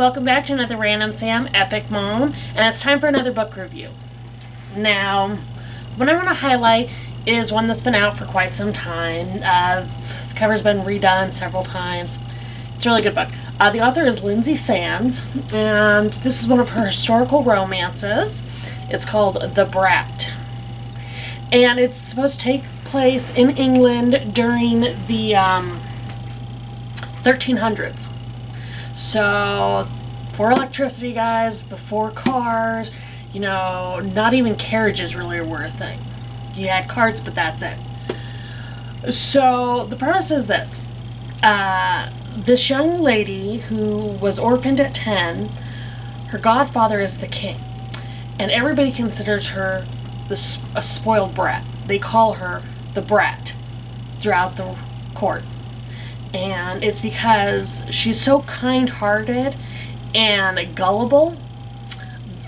welcome back to another Random Sam Epic Mom, and it's time for another book review. Now, what I'm going to highlight is one that's been out for quite some time. The cover's been redone several times. It's a really good book. The author is Lindsay Sands, and this is one of her historical romances. It's called The Brat. And it's supposed to take place in England during the 1300s. So, before electricity, guys, before cars, not even carriages really were a thing. You had carts, but that's it. So, the premise is this. This young lady who was orphaned at 10, her godfather is the king. And everybody considers her a spoiled brat. They call her the Brat throughout the court. And it's because she's so kind-hearted and gullible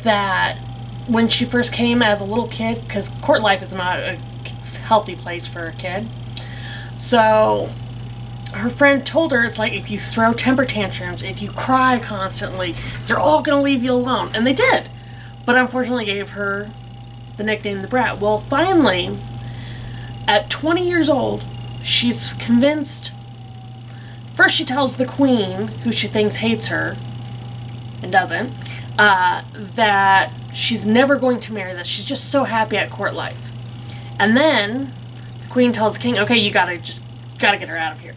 that when she first came as a little kid, because court life is not a healthy place for a kid, so her friend told her, it's like, if you throw temper tantrums, if you cry constantly, they're all going to leave you alone. And they did. But unfortunately gave her the nickname the Brat. Well, finally, at 20 years old, she's convinced. First, she tells the queen, who she thinks hates her, and doesn't, that she's never going to marry this. She's just so happy at court life. And then, the queen tells the king, okay, you gotta get her out of here.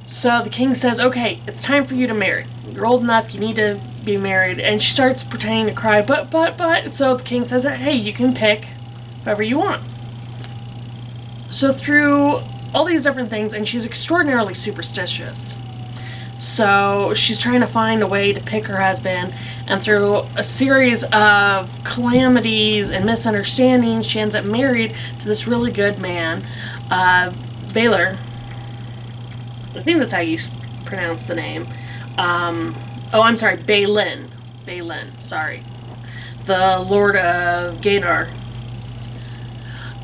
So the king says, okay, it's time for you to marry. You're old enough, you need to be married. And she starts pretending to cry, but. So the king says, hey, you can pick whoever you want. So through all these different things, and she's extraordinarily superstitious. So she's trying to find a way to pick her husband, and through a series of calamities and misunderstandings, she ends up married to this really good man, Baylor. I think that's how you pronounce the name. I'm sorry, Balin. Sorry. The Lord of Gadar.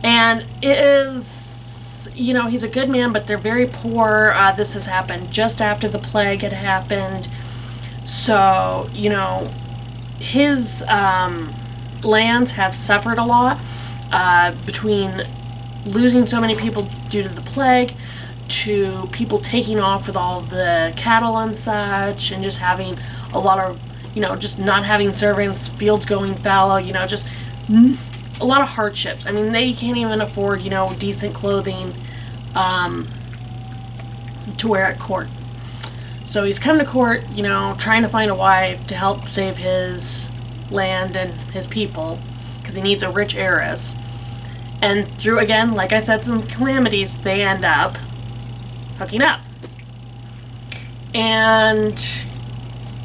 And it is, he's a good man, but they're very poor. This has happened just after the plague had happened. So, his lands have suffered a lot between losing so many people due to the plague, to people taking off with all the cattle and such, and just having a lot of, just not having servants, fields going fallow, just a lot of hardships. I mean, they can't even afford, decent clothing to wear at court. So he's come to court, trying to find a wife to help save his land and his people, because he needs a rich heiress. And through, again, like I said, some calamities, they end up hooking up. And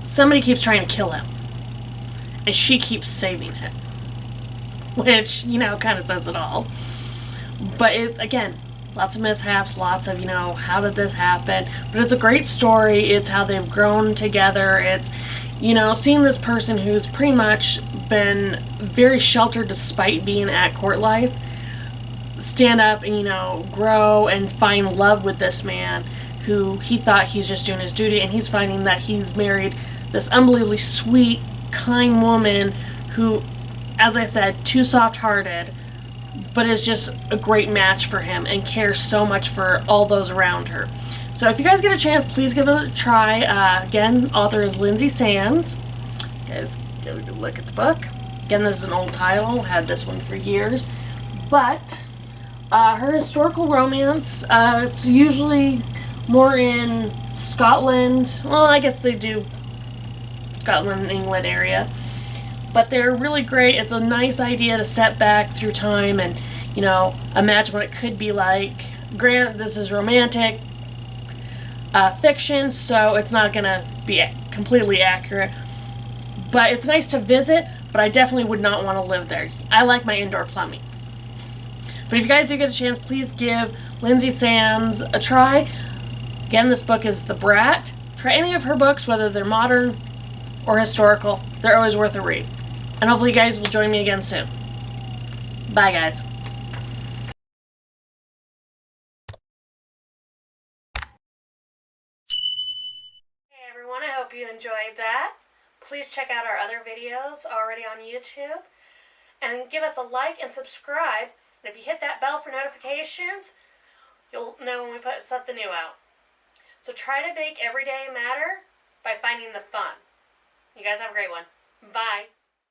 somebody keeps trying to kill him. And she keeps saving him. Which, kind of says it all. But it's, again, lots of mishaps, lots of, how did this happen? But it's a great story. It's how they've grown together. It's, seeing this person who's pretty much been very sheltered despite being at court life stand up and, grow and find love with this man who he thought he's just doing his duty, and he's finding that he's married this unbelievably sweet, kind woman who, as I said, too soft-hearted, but is just a great match for him and cares so much for all those around her. So if you guys get a chance, please give it a try. Again, author is Lindsay Sands. You guys get a good look at the book. Again, this is an old title. Had this one for years. But her historical romance, it's usually more in Scotland. Well, I guess they do Scotland, England area. But they're really great. It's a nice idea to step back through time and, imagine what it could be like. Granted, this is romantic fiction, so it's not going to be completely accurate. But it's nice to visit, but I definitely would not want to live there. I like my indoor plumbing. But if you guys do get a chance, please give Lindsay Sands a try. Again, this book is The Brat. Try any of her books, whether they're modern or historical. They're always worth a read. And hopefully you guys will join me again soon. Bye, guys. Hey, everyone. I hope hope you enjoyed that. Please check out our other videos already on YouTube. And give us a like and subscribe. And if you hit that bell for notifications, you'll know when we put something new out. So try to make every day matter by finding the fun. You guys have a great one. Bye.